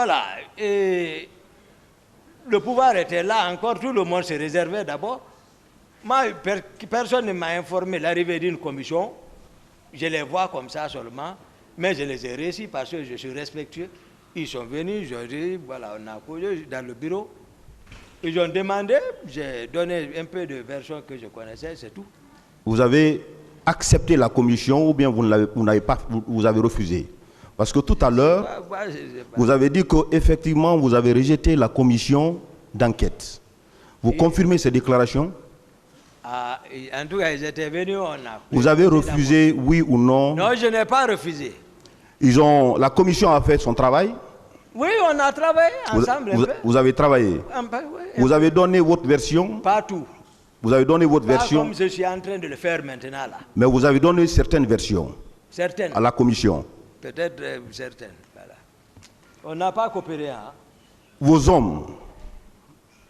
voilà. Et le pouvoir était là encore, tout le monde se réservait d'abord. Moi, personne ne m'a informé de l'arrivée d'une commission. Je les vois comme ça seulement, mais je les ai réussi parce que je suis respectueux. Ils sont venus, je dis, voilà, on a causé dans le bureau. Ils ont demandé, j'ai donné un peu de version que je connaissais, c'est tout. Vous avez accepté la commission ou bien vous avez refusé? Parce que tout à l'heure, vous avez dit qu'effectivement, vous avez rejeté la commission d'enquête. Vous confirmez ces déclarations? En tout cas, ils étaient venus, on a... Vous avez refusé, oui ou non? Non, je n'ai pas refusé. La commission a fait son travail? Oui, on a travaillé ensemble. Vous avez travaillé? Oui. Vous avez donné votre version? Pas tout. Vous avez donné votre version? Comme je suis en train de le faire maintenant là. Mais vous avez donné certaines versions? Certaines. À la commission? Peut-être certaines. Voilà. On n'a pas coopéré. Hein? Vos hommes,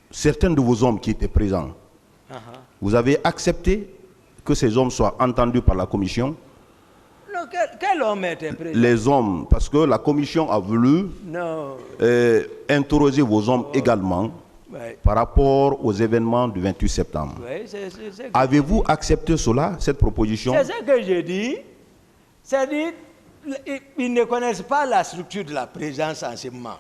certains de vos hommes qui étaient présents, vous avez accepté que ces hommes soient entendus par la commission? Non, quel homme était présent? Les hommes, parce que la commission a voulu interroger vos hommes également par rapport aux événements du 28 septembre. Avez-vous accepté cela, cette proposition? C'est ce que je dis. C'est-à-dire, ils ne connaissent pas la structure de la présence en ce moment.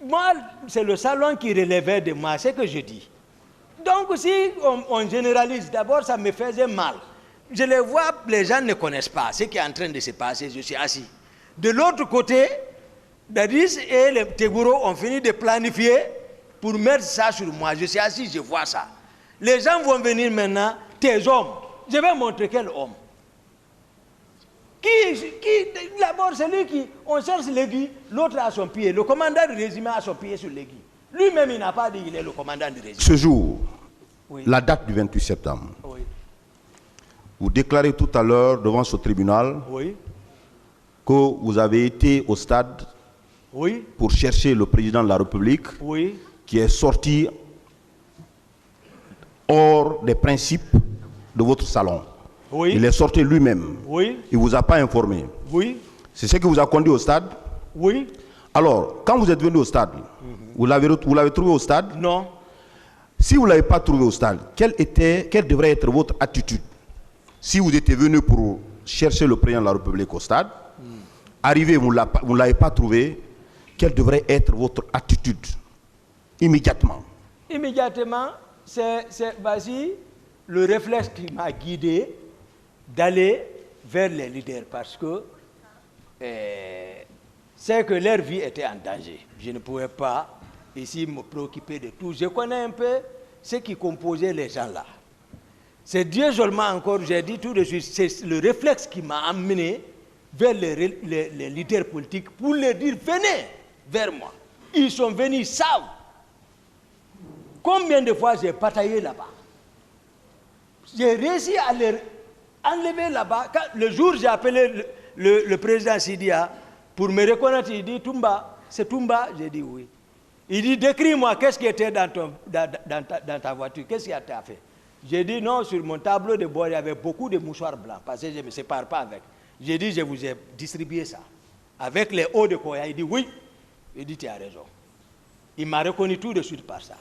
Moi, c'est le salon qui relevait de moi, c'est ce que je dis. Donc, si on généralise, d'abord, ça me faisait mal. Je les vois, les gens ne connaissent pas ce qui est en train de se passer, je suis assis. De l'autre côté, Dadis et les Tegouro ont fini de planifier pour mettre ça sur moi. Je suis assis, je vois ça. Les gens vont venir maintenant, tes hommes. Je vais montrer quel homme. D'abord, c'est lui qui, on cherche l'aiguille, l'autre a son pied. Le commandant du régiment a son pied sur l'aiguille. Lui-même, il n'a pas dit qu'il est le commandant du régiment. Ce jour, la date du 28 septembre, vous déclarez tout à l'heure devant ce tribunal que vous avez été au stade pour chercher le président de la République qui est sorti hors des principes de votre salon. Il est sorti lui-même. Il ne vous a pas informé. C'est ce qui vous a conduit au stade? Alors, quand vous êtes venu au stade, vous l'avez trouvé au stade? Non. Si vous ne l'avez pas trouvé au stade, quelle devrait être votre attitude? Si vous étiez venu pour chercher le président de la République au stade, arrivé, vous ne l'avez pas trouvé, quelle devrait être votre attitude immédiatement? Immédiatement, c'est vas-y, le réflexe qui m'a guidé d'aller vers les leaders parce que c'est que leur vie était en danger. Je ne pouvais pas ici me préoccuper de tout. Je connais un peu ce qui composait les gens là. C'est Dieu seulement encore, j'ai dit tout de suite, c'est le réflexe qui m'a amené vers les leaders politiques pour leur dire, venez vers moi. Ils sont venus, ils savent. Combien de fois j'ai bataillé là-bas? J'ai réussi à les enlever là-bas. Le jour où j'ai appelé le président Sidia pour me reconnaître, il dit, Toumba, c'est Toumba? J'ai dit oui. Il dit, décris-moi, qu'est-ce qui était dans ta voiture? Qu'est-ce qui a été fait? J'ai dit non, sur mon tableau de bord, il y avait beaucoup de mouchoirs blancs, parce que je ne me sépare pas avec. J'ai dit, je vous ai distribué ça. Avec les hauts de Koya, il dit oui. Il dit, tu as raison. Il m'a reconnu tout de suite par ça.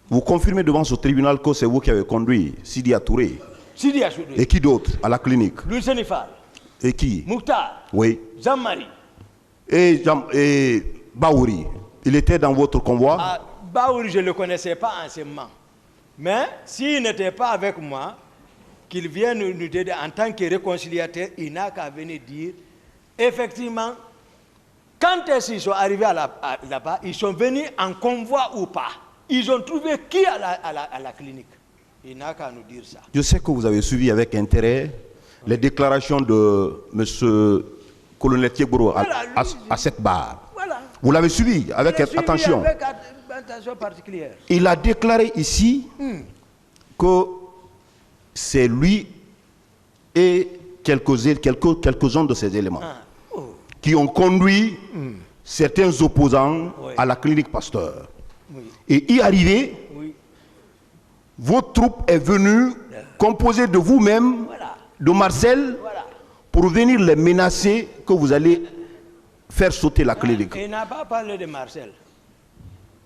Vous confirmez devant ce tribunal que c'est vous qui avez conduit Sidia Touré? Sidia Touré. Et qui d'autre à la clinique? Louis Senifal. Et qui? Mouktar. Oui. Jean-Marie. Et Baouri. Il était dans votre convoi? Baouri, je ne le connaissais pas en ce moment. Mais s'il n'était pas avec moi, qu'il vienne nous aider en tant que réconciliateur, il n'a qu'à venir dire, effectivement, quand ils sont arrivés là-bas, ils sont venus en convoi ou pas. Ils ont trouvé qui à la clinique? Il n'a qu'à nous dire ça. Je sais que vous avez suivi avec intérêt les déclarations de M. Colonel Thiebouro à cette barre. Voilà. Vous l'avez suivi avec attention. Avec attention particulière. Il a déclaré ici que c'est lui et quelques-uns de ses éléments qui ont conduit certains opposants à la clinique Pasteur. Et y arriver, votre troupe est venue composée de vous-même, de Marcel, pour venir les menacer que vous allez faire sauter la clinique. Il n'a pas parlé de Marcel.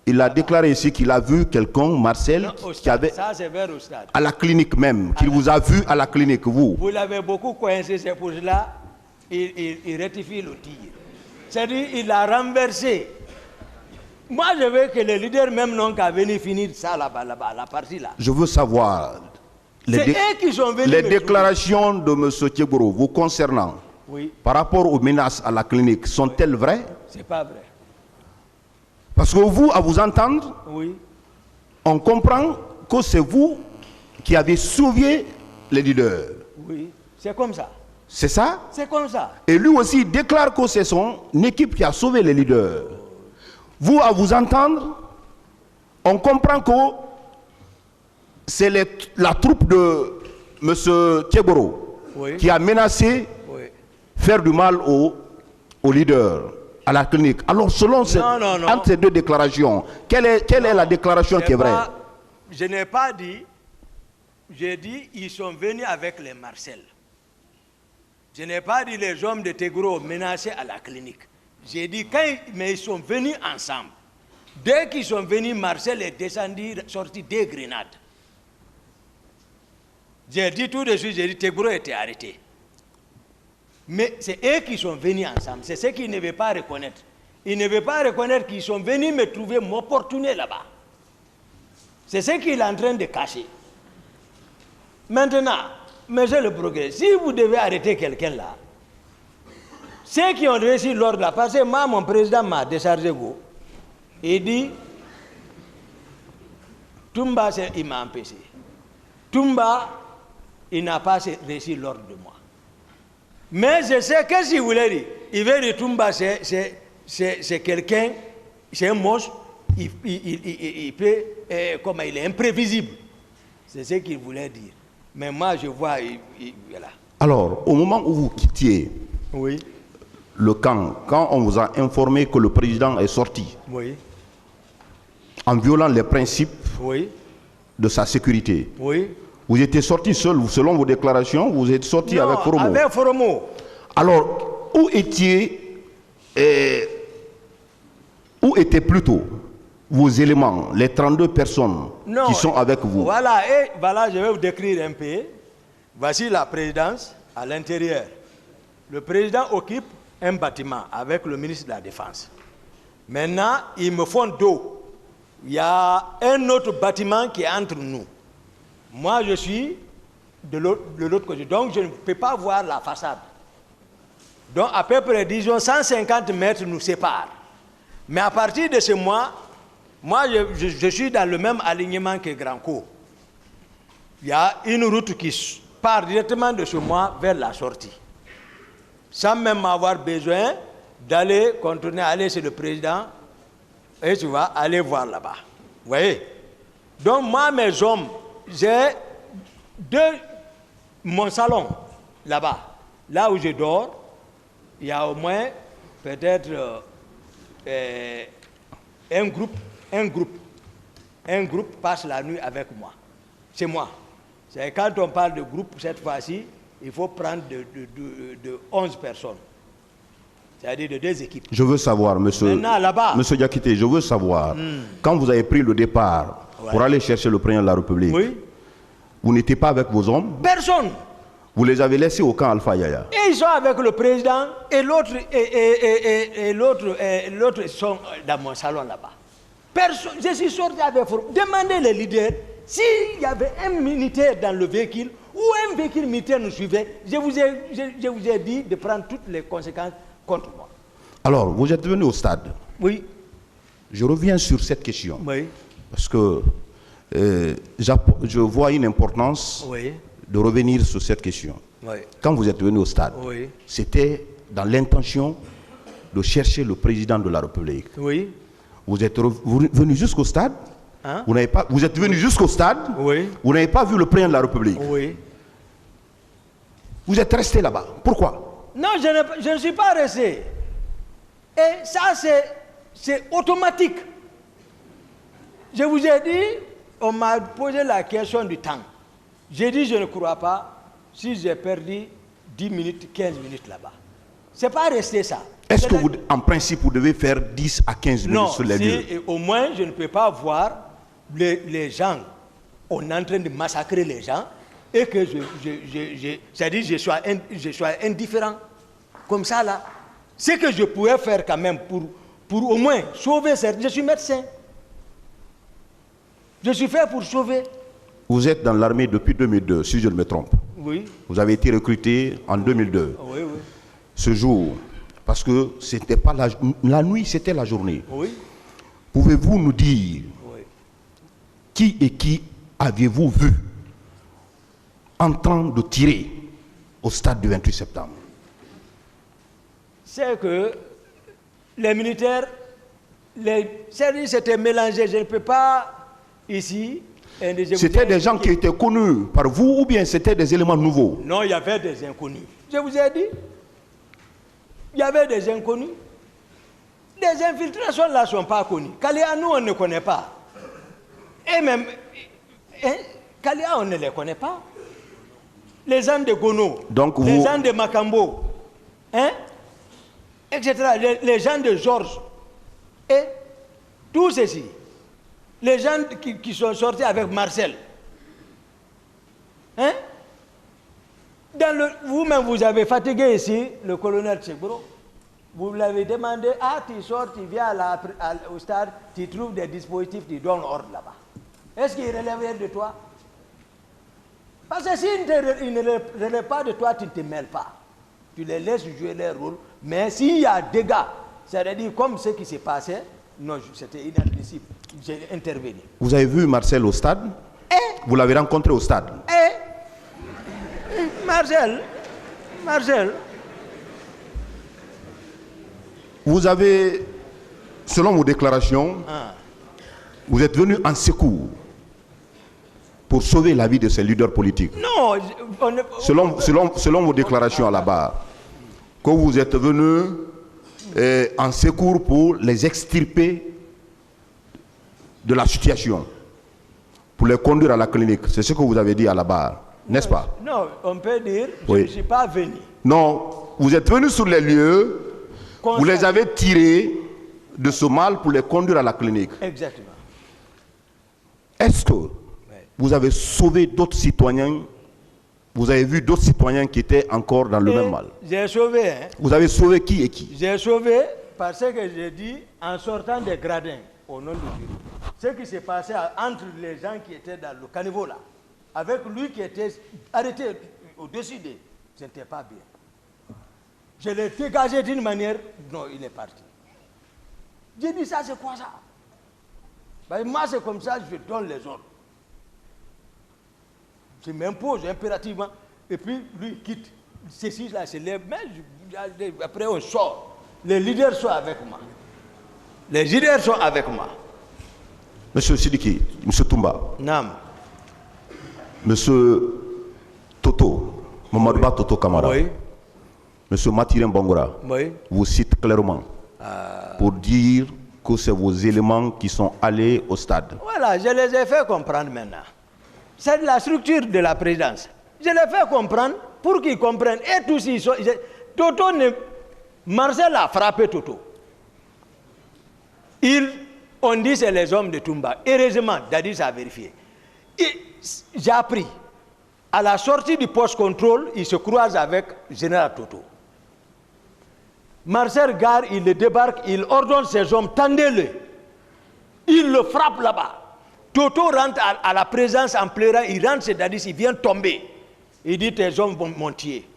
Il a déclaré ici qu'il a vu quelqu'un, Marcel, Non, qui avait ça c'est vers au stade. à la clinique même, qu'il vous a vu à la clinique, vous. Vous l'avez beaucoup coincé, c'est pour cela il rectifie le tir. C'est-à-dire il a renversé. Moi je veux que les leaders même n'ont qu'à venir finir ça là-bas, la partie là. Je veux savoir C'est eux qui sont venus. les me déclarations de M. Thieboro vous concernant Oui, par rapport aux menaces à la clinique sont-elles vraies? c'est pas vrai. Parce que vous, à vous entendre, Oui, on comprend que c'est vous qui avez sauvé les leaders. oui, c'est comme ça. C'est ça? C'est comme ça. Et lui aussi déclare que c'est son équipe qui a sauvé les leaders. Vous, à vous entendre, on comprend que c'est la troupe de M. Thieboro Oui. qui a menacé Oui. faire du mal aux leaders, à la clinique. Alors, selon non. entre ces deux déclarations, quelle est la déclaration qui est vraie? Je n'ai pas dit, j'ai dit ils sont venus avec les Marcel. Je n'ai pas dit les hommes de Tegro menacés à la clinique. J'ai dit mais ils sont venus ensemble. Dès qu'ils sont venus, Marcel est descendu, sorti des grenades. J'ai dit tout de suite, j'ai dit Tegro était arrêté. Mais c'est eux qui sont venus ensemble. C'est ce qu'ils ne veulent pas reconnaître. Ils ne veulent pas reconnaître qu'ils sont venus me trouver m'opportuner là-bas. C'est ce qu'il est en train de cacher. Maintenant, monsieur le progrès, si vous devez arrêter quelqu'un là, ceux qui ont réussi l'ordre là, parce que moi, mon président m'a déchargé go, il dit, Toumba, il m'a empêché. Toumba, il n'a pas réussi l'ordre de moi. Mais je sais, qu'est-ce qu'il voulait dire? Il veut dire Toumba, c'est quelqu'un, c'est un monstre, il peut, comment il est imprévisible. C'est ce qu'il voulait dire. Mais moi, je vois, voilà. Alors, au moment où vous quittiez Oui. le camp, quand on vous a informé que le président est sorti, Oui. en violant les principes Oui. de sa sécurité, Oui. vous étiez sorti seul, selon vos déclarations, vous êtes sorti Non, avec Foromo. avec Foromo. Alors, où étaient plutôt vos éléments, les 32 personnes qui sont avec vous? Voilà, et voilà, je vais vous décrire un peu. Voici la présidence à l'intérieur. Le président occupe un bâtiment avec le ministre de la Défense. Maintenant, ils me font dos. Il y a un autre bâtiment qui est entre nous. Moi, je suis de l'autre côté. Donc, je ne peux pas voir la façade. Donc, à peu près, disons, 150 mètres nous séparent. Mais à partir de ce mois, moi, je suis dans le même alignement que Grand-Co. Il y a une route qui part directement de ce mois vers la sortie. Sans même avoir besoin d'aller contourner, aller chez le président, et tu vas aller voir là-bas. Vous voyez? Donc, moi, mes hommes, j'ai mon salon là-bas, là où je dors, il y a au moins peut-être un groupe passe la nuit avec moi. C'est moi. C'est quand on parle de groupe, cette fois-ci, il faut prendre de 11 personnes. C'est-à-dire de 2 équipes. Je veux savoir, monsieur Diakité, je veux savoir, quand vous avez pris le départ pour aller chercher le président de la République, oui, vous n'étiez pas avec vos hommes? Personne. Vous les avez laissés au camp Alpha Yaya? Et ils sont avec le président et l'autre sont dans mon salon là-bas. Personne. Je suis sorti avec vous. Demandez les leaders s'il y avait un militaire dans le véhicule ou un véhicule militaire nous suivait. Je vous ai dit de prendre toutes les conséquences contre moi. Alors, vous êtes venu au stade. Oui. Je reviens sur cette question. Oui. Parce que je vois une importance de revenir sur cette question. Oui. Quand vous êtes venu au stade, c'était dans l'intention de chercher le président de la République. Oui. Vous êtes venu jusqu'au stade. Hein? Vous êtes venu jusqu'au stade. Oui. Vous n'avez pas vu le président de la République. Oui. Vous êtes resté là-bas. Pourquoi? Non, je ne suis pas resté. Et ça, c'est automatique. Je vous ai dit, on m'a posé la question du temps. J'ai dit, je ne crois pas si j'ai perdu 10 minutes, 15 minutes là-bas. C'est pas resté ça. Est-ce que vous, en principe, vous devez faire 10 à 15 minutes sur les lieux? Non, au moins, je ne peux pas voir les gens, on est en train de massacrer les gens, et que c'est-à-dire je sois indifférent. Comme ça, là. Ce que je pourrais faire quand même pour au moins sauver cette... Je suis médecin. Je suis fait pour sauver. Vous êtes dans l'armée depuis 2002, si je ne me trompe. Oui. Vous avez été recruté en 2002. Oui, oui. Ce jour, parce que c'était pas la nuit, c'était la journée. Oui. Pouvez-vous nous dire qui et qui aviez-vous vu en train de tirer au stade du 28 septembre? C'est que les militaires, les services étaient mélangés. Je ne peux pas ici... C'était des gens qui étaient connus par vous ou bien c'était des éléments nouveaux? Non, il y avait des inconnus. Je vous ai dit. Il y avait des inconnus. Les infiltrations là ne sont pas connues. Kalia, nous, on ne connaît pas. Et même, Kalia, on ne les connaît pas. Les gens de Gono, les gens de Makambo, etc. Les gens de Georges. Et tout ceci. Les gens qui sont sortis avec Marcel. Hein? Vous-même, vous avez fatigué ici le colonel Tchekbro. Vous l'avez demandé, tu sors, tu viens au stade, tu trouves des dispositifs, tu donnes ordre là-bas. Est-ce qu'il relève de toi? Parce que s'il ne relève pas de toi, tu ne te mêles pas. Tu les laisses jouer leur rôle. Mais s'il y a des dégâts, c'est-à-dire comme ce qui s'est passé, non, c'était inadmissible. J'ai intervenu. Vous avez vu Marcel au stade? Vous l'avez rencontré au stade? Marcel. Vous avez, selon vos déclarations, vous êtes venu en secours pour sauver la vie de ces leaders politiques. Non, selon vos déclarations à la barre, que vous êtes venu en secours pour les extirper de la situation, pour les conduire à la clinique. C'est ce que vous avez dit à la barre, n'est-ce pas? Non, on peut dire, je ne suis pas venu. Non, vous êtes venu sur les lieux, vous les avez tirés de ce mal pour les conduire à la clinique. Exactement. Est-ce que vous avez sauvé d'autres citoyens? Vous avez vu d'autres citoyens qui étaient encore dans le même mal? J'ai sauvé. Vous avez sauvé qui et qui? J'ai sauvé parce que j'ai dit, en sortant des gradins, au nom de Dieu, ce qui s'est passé entre les gens qui étaient dans le caniveau là, avec lui qui était arrêté au-dessus de, ce n'était pas bien. Je l'ai dégagé d'une manière, non, il est parti. J'ai dit, ça c'est quoi ça? Ben, moi c'est comme ça, je donne les ordres. Je m'impose impérativement, et puis lui il quitte. Ceci là se lève, mais après on sort. Les leaders sont avec moi. Les leaders sont avec moi. Monsieur Sidiki, Monsieur Toumba. Nam. Monsieur Toto, Mamadouba Toto Kamara. Oui. Monsieur Mathirin Bangora. Oui. Vous cite clairement pour dire que c'est vos éléments qui sont allés au stade. Voilà, je les ai fait comprendre maintenant. C'est la structure de la présidence. Je les fais comprendre pour qu'ils comprennent. Et tous ils sont... Toto ne... Marcel a frappé Toto. On dit c'est les hommes de Toumba. Heureusement, Dadis a vérifié. J'ai appris. À la sortie du post-contrôle, il se croise avec Général Toto. Marcel Gare, il le débarque, il ordonne ses hommes, tendez-le. Il le frappe là-bas. Toto rentre à la présence en pleurant, il rentre chez Dadis, il vient tomber. Il dit, tes hommes vont monter.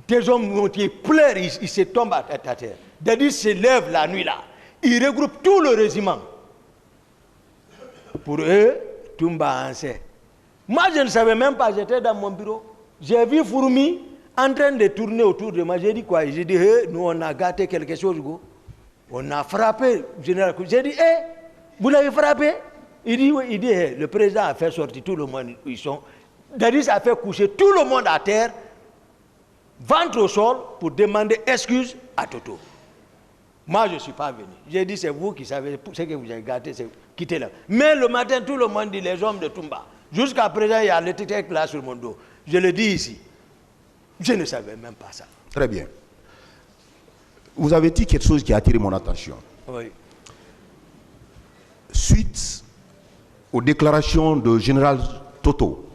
Tes hommes vont monter, il pleure, il se tombe à terre. Dadis se lève la nuit là. Il regroupe tout le régiment. Pour eux, Toumba en sait. Moi, je ne savais même pas, j'étais dans mon bureau. J'ai vu Fourmi en train de tourner autour de moi. J'ai dit quoi? J'ai dit, nous on a gâté quelque chose, go. On a frappé général. J'ai dit, vous l'avez frappé? Il dit, oui. Il dit, le président a fait sortir tout le monde. Ils sont. Dadis a fait coucher tout le monde à terre, ventre au sol, pour demander excuse à Toto. Moi, je ne suis pas venu. J'ai dit, c'est vous qui savez ce que vous avez gâté, c'est quitter là. Mais le matin, tout le monde dit, les hommes de Toumba. Jusqu'à présent, il y a l'étiquette là sur mon dos. Je le dis ici. Je ne savais même pas ça. Très bien. vous avez dit quelque chose qui a attiré mon attention. Oui. Suite aux déclarations de général Toto,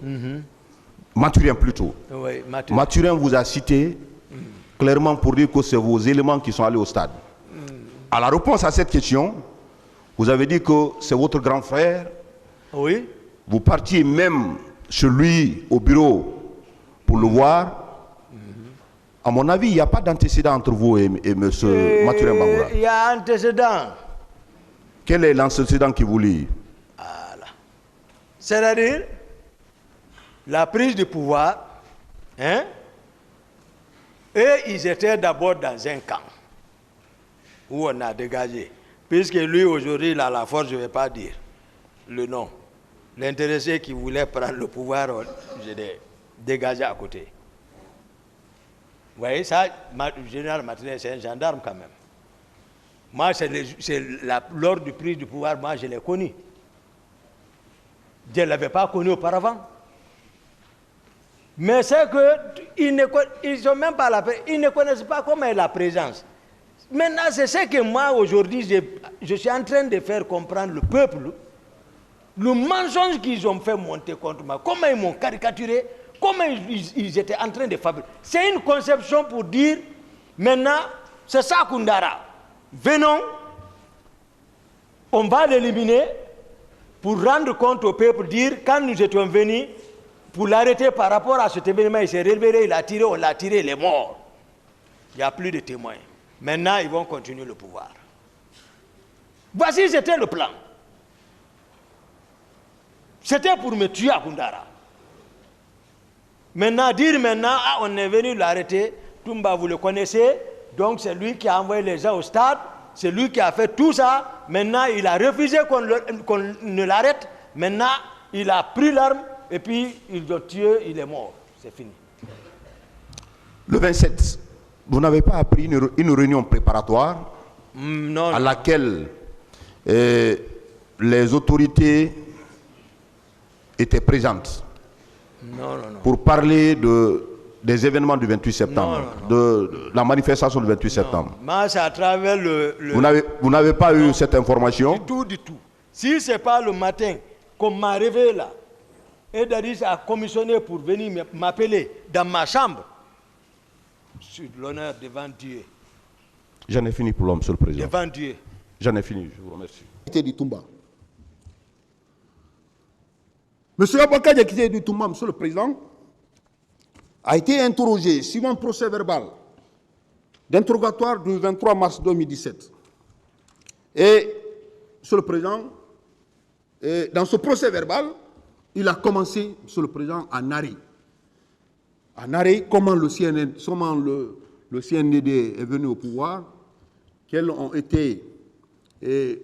Mathurin plutôt, Oui, Mathurin vous a cité clairement pour dire que c'est vos éléments qui sont allés au stade. À la réponse à cette question, vous avez dit que c'est votre grand frère. Oui. Vous partiez même chez lui au bureau pour le voir. À mon avis, il n'y a pas d'antécédent entre vous et M. Mathurin Bangoura. Il y a un antécédent. Quel est l'antécédent qui vous lie? Voilà. C'est-à-dire, la prise de pouvoir, hein? Et ils étaient d'abord dans un camp où on a dégagé. Puisque lui, aujourd'hui, il a la force, je ne vais pas dire le nom. L'intéressé qui voulait prendre le pouvoir, je l'ai dégagé à côté. Vous voyez, ça, le général Mathurin, c'est un gendarme quand même. Moi, lors du prise du pouvoir, moi, je l'ai connu. Je ne l'avais pas connu auparavant. Mais c'est qu'ils ne connaissent pas comment est la présence. Maintenant, c'est ce que moi, aujourd'hui, je suis en train de faire comprendre le peuple, le mensonge qu'ils ont fait monter contre moi, comment ils m'ont caricaturé, comment ils étaient en train de fabriquer. C'est une conception pour dire, maintenant, c'est ça Koundara. Venons, on va l'éliminer pour rendre compte au peuple, dire, quand nous étions venus, pour l'arrêter par rapport à cet événement, il s'est révélé, il a tiré, on l'a tiré, il est mort. Il n'y a plus de témoins. Maintenant, ils vont continuer le pouvoir. Voici, c'était le plan. C'était pour me tuer à Koundara. Maintenant, on est venu l'arrêter, Toumba, vous le connaissez, donc c'est lui qui a envoyé les gens au stade, c'est lui qui a fait tout ça. Maintenant, il a refusé qu'on ne l'arrête. Maintenant, il a pris l'arme et puis ils l'ont tué, il est mort. C'est fini. Le 27, vous n'avez pas appris une réunion préparatoire à laquelle les autorités étaient présentes pour parler des événements du 28 septembre, de la manifestation du 28 septembre. Moi, c'est à travers Vous n'avez pas eu cette information? Du tout. Si ce n'est pas le matin qu'on m'a réveillé là, et Dadis a commissionné pour venir m'appeler dans ma chambre, sur l'honneur devant Dieu. J'en ai fini pour l'homme, Monsieur le Président. Devant Dieu. J'en ai fini, je vous remercie. Du Toumba. Monsieur Abouaka Diakité du Toumba, Monsieur le Président, a été interrogé suivant un procès verbal d'interrogatoire du 23 mars 2017. Et, Monsieur le Président, dans ce procès verbal, il a commencé, Monsieur le Président, à narrer. À narrer comment le CNDD est venu au pouvoir, quels ont été les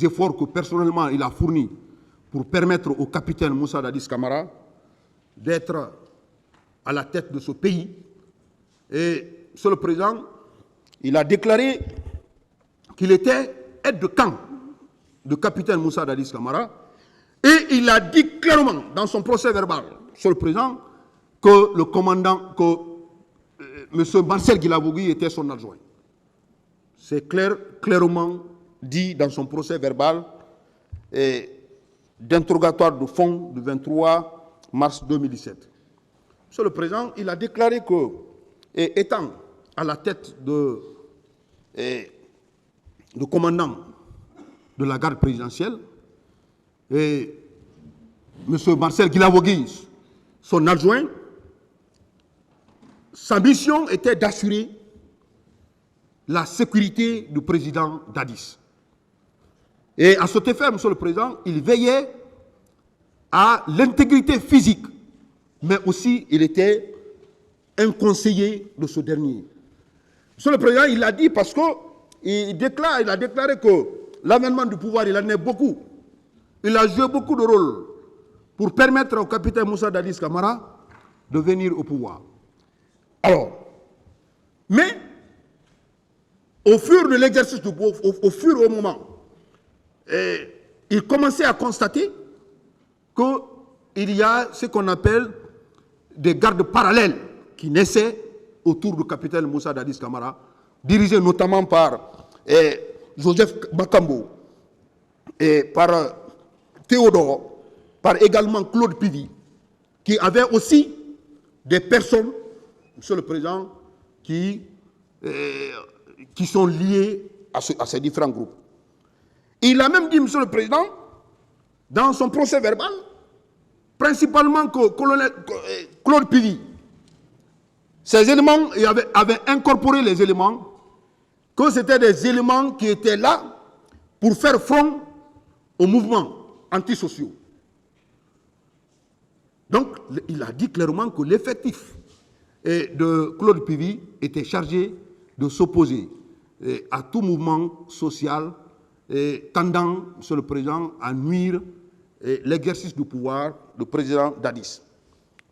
efforts que personnellement il a fournis pour permettre au capitaine Moussa Dadis Camara d'être à la tête de ce pays. Et, Monsieur le Président, il a déclaré qu'il était aide de camp du capitaine Moussa Dadis Camara. Et il a dit clairement dans son procès verbal, Monsieur le Président, que le commandant, M. Marcel Guilavogui était son adjoint. C'est clairement dit dans son procès verbal d'interrogatoire de fond du 23 mars 2017. Monsieur le Président, il a déclaré que, étant à la tête de commandant de la garde présidentielle, et M. Marcel Guilavogui, son adjoint, sa mission était d'assurer la sécurité du président Dadis. Et à cet effet, Monsieur le Président, il veillait à l'intégrité physique, mais aussi il était un conseiller de ce dernier. Monsieur le Président, il l'a dit parce qu'il a déclaré que l'avènement du pouvoir, il en est beaucoup. Il a joué beaucoup de rôle pour permettre au capitaine Moussa Dadis Camara de venir au pouvoir. Alors, mais au fur de l'exercice du pouvoir, au fur et au moment, il commençait à constater qu'il y a ce qu'on appelle des gardes parallèles qui naissaient autour du capitaine Moussa Dadis Camara dirigé notamment par Joseph Makambo et par Théodore, par également Claude Pivy, qui avait aussi des personnes, Monsieur le Président, qui sont liées à ces différents groupes. Il a même dit, Monsieur le Président, dans son procès verbal, principalement que Claude Pivy, ces éléments, il avait incorporé les éléments, que c'était des éléments qui étaient là pour faire front aux mouvements antisociaux. Donc, il a dit clairement que l'effectif de Claude Pivy était chargé de s'opposer à tout mouvement social tendant, Monsieur le Président, à nuire l'exercice du pouvoir du président Dadis.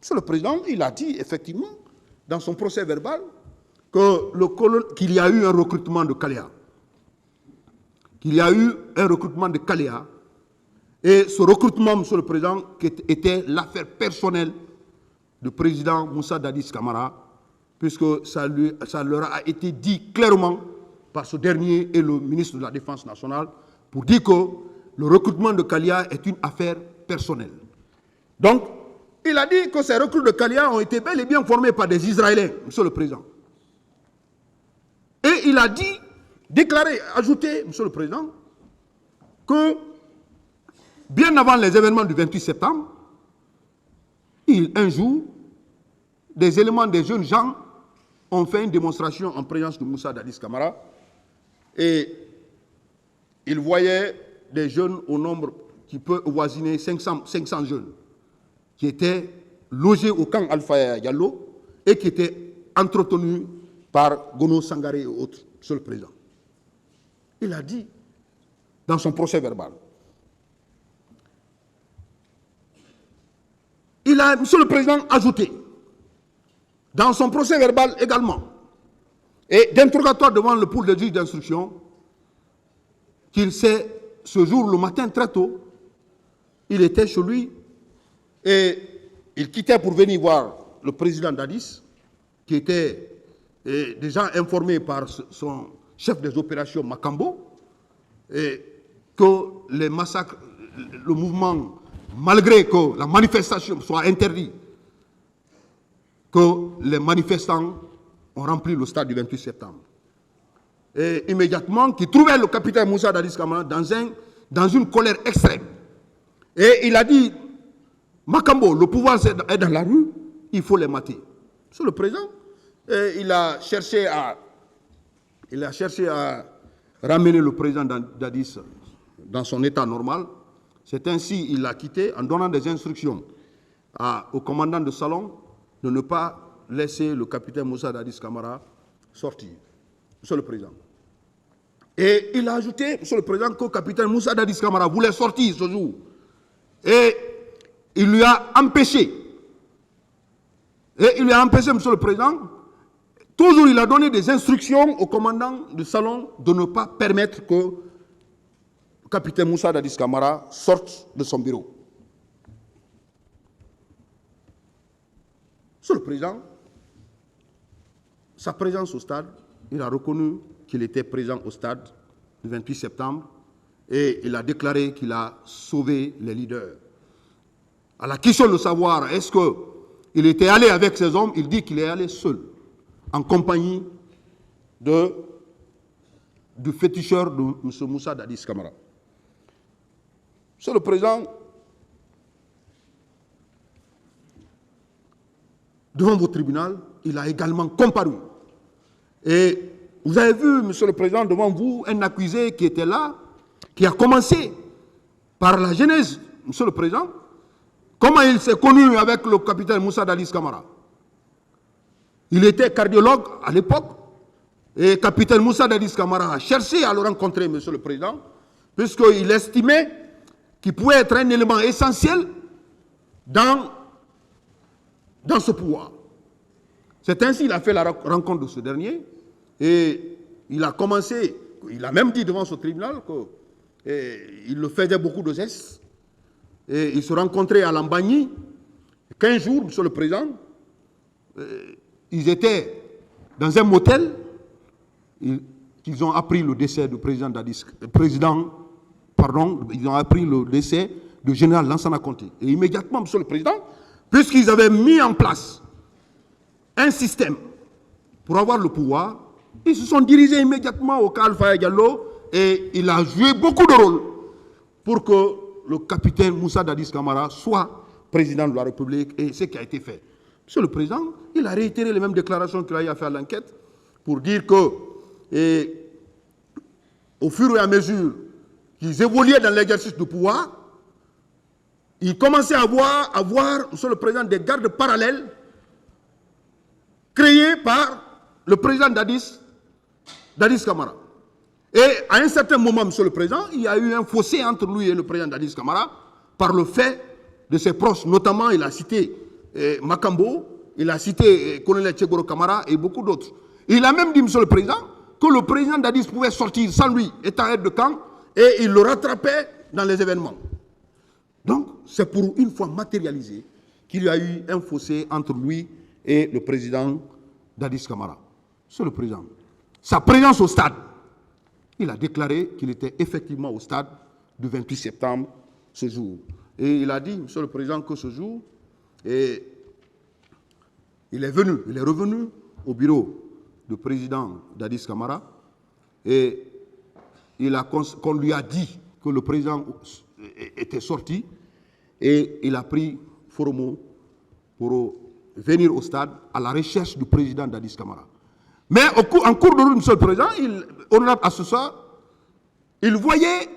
Monsieur le Président, il a dit effectivement, dans son procès verbal, qu'il y a eu un recrutement de Kalea. Qu'il y a eu un recrutement de Kalea. Et ce recrutement, Monsieur le Président, était l'affaire personnelle du président Moussa Dadis Camara, puisque ça leur a été dit clairement par ce dernier et le ministre de la Défense nationale, pour dire que le recrutement de Kalea est une affaire personnelle. Donc, il a dit que ces recrues de Kalea ont été bel et bien formés par des Israéliens, Monsieur le Président. Et il a dit, déclaré, ajouté, Monsieur le Président, que bien avant les événements du 28 septembre, un jour, des éléments des jeunes gens ont fait une démonstration en présence de Moussa Dadis Camara et ils voyaient des jeunes au nombre qui peut avoisiner 500 jeunes qui étaient logés au camp Alpha Diallo et qui étaient entretenus par Gono Sangaré et autres, Monsieur le Président. Il a dit dans son procès verbal. Il a, Monsieur le Président, ajouté dans son procès verbal également et d'interrogatoire devant le pool de juge d'instruction qu'il sait, ce jour, le matin très tôt, il était chez lui et il quittait pour venir voir le président Dadis, qui était déjà informé par son chef des opérations Makambo, et que les massacres, le mouvement, malgré que la manifestation soit interdite, que les manifestants ont rempli le stade du 28 septembre. Et immédiatement, qui trouvait le capitaine Moussa Dadis Camara dans une colère extrême. Et il a dit, Makambo, le pouvoir est dans la rue, il faut les mater. Monsieur le Président, il a cherché à ramener le président Dadis dans son état normal. C'est ainsi qu'il l'a quitté en donnant des instructions au commandant de salon de ne pas laisser le capitaine Moussa Dadis Camara sortir. Monsieur le Président. Et il a ajouté, Monsieur le Président, que le capitaine Moussa Dadis Camara voulait sortir ce jour. Et il lui a empêché. Monsieur le Président. Toujours, il a donné des instructions au commandant du salon de ne pas permettre que le capitaine Moussa Dadis Camara sorte de son bureau. Monsieur le Président, sa présence au stade, il a reconnu qu'il était présent au stade le 28 septembre et il a déclaré qu'il a sauvé les leaders. À la question de savoir est-ce qu'il était allé avec ses hommes, il dit qu'il est allé seul, en compagnie du féticheur de M. Moussa Dadis Camara. Monsieur le Président, devant vos tribunaux, il a également comparu. Et vous avez vu, Monsieur le Président, devant vous, un accusé qui était là, qui a commencé par la genèse, Monsieur le Président, comment il s'est connu avec le capitaine Moussa Dadis Camara. Il était cardiologue à l'époque, et le capitaine Moussa Dadis Camara a cherché à le rencontrer, Monsieur le Président, puisqu'il estimait qu'il pouvait être un élément essentiel dans ce pouvoir. C'est ainsi qu'il a fait la rencontre de ce dernier, et il a commencé, il a même dit devant ce tribunal qu'il le faisait beaucoup de gestes, et ils se rencontraient à Lambagny, 15 jours, Monsieur le Président, ils étaient dans un motel qu'ils ont appris le décès du président Dadis, ils ont appris le décès du général Lansana Conté. Et immédiatement, monsieur le président, puisqu'ils avaient mis en place un système pour avoir le pouvoir, ils se sont dirigés immédiatement au cas Alpha Diallo et il a joué beaucoup de rôle pour que le capitaine Moussa Dadis Camara soit président de la République, et ce qui a été fait. Monsieur le président, il a réitéré les mêmes déclarations qu'il a eu à faire à l'enquête pour dire que, au fur et à mesure qu'ils évoluaient dans l'exercice du pouvoir, ils commençaient à avoir, monsieur le président, des gardes parallèles créés par le président Dadis Camara. Et à un certain moment, monsieur le président, il y a eu un fossé entre lui et le président Dadis Camara par le fait de ses proches. Notamment, il a cité Makambo, il a cité colonel Tchegoro Camara et beaucoup d'autres. Il a même dit, monsieur le président, que le président Dadis pouvait sortir sans lui, étant aide de camp, et il le rattrapait dans les événements. Donc, c'est pour une fois matérialisé qu'il y a eu un fossé entre lui et le président Dadis Camara. Monsieur le président, sa présence au stade, il a déclaré qu'il était effectivement au stade du 28 septembre, ce jour. Et il a dit, monsieur le président, que ce jour, il est revenu au bureau du président Dadis Camara et qu'on lui a dit que le président était sorti et il a pris Foromo pour venir au stade à la recherche du président Dadis Camara. Mais en cours de route, monsieur le président, honorable assesseur, il voyait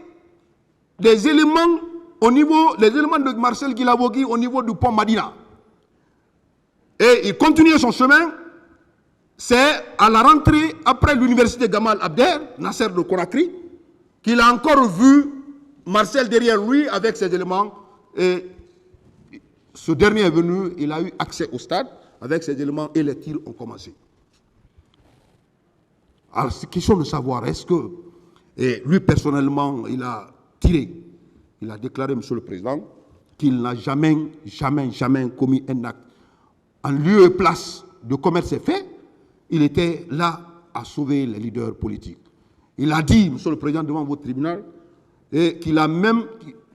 des éléments de Marcel Guilabogui au niveau du pont Madina. Et il continuait son chemin. C'est à la rentrée, après l'université Gamal Abder, Nasser de Conakry, qu'il a encore vu Marcel derrière lui avec ses éléments. Et ce dernier est venu, il a eu accès au stade avec ses éléments et les tirs ont commencé. Alors, c'est question de savoir, est-ce que lui personnellement, il a tiré. Il a déclaré, monsieur le président, qu'il n'a jamais commis un acte. En lieu et place de commettre ces faits, il était là à sauver les leaders politiques. Il a dit, monsieur le président, devant votre tribunal, qu'il a même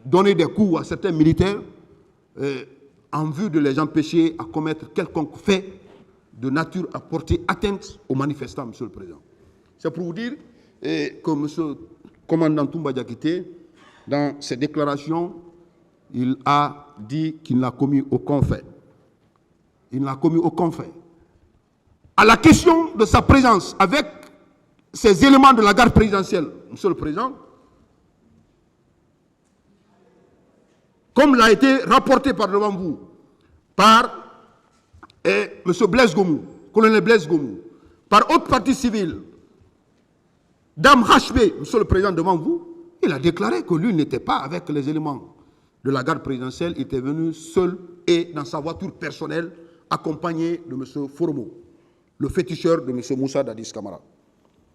donné des coups à certains militaires en vue de les empêcher à commettre quelconque fait de nature à porter atteinte aux manifestants, monsieur le président. C'est pour vous dire que monsieur le commandant Toumba Diakité, dans ses déclarations, il a dit qu'il n'a commis aucun fait. Il n'a commis aucun fait. À la question de sa présence avec ces éléments de la garde présidentielle, monsieur le président, comme l'a été rapporté par devant vous, par monsieur Blaise Gomou, colonel Blaise Gomou, par haute partie civile, Dame HB, monsieur le président, devant vous, il a déclaré que lui n'était pas avec les éléments de la garde présidentielle, il était venu seul et dans sa voiture personnelle, accompagné de M. Foromo, le féticheur de M. Moussa Dadis Camara.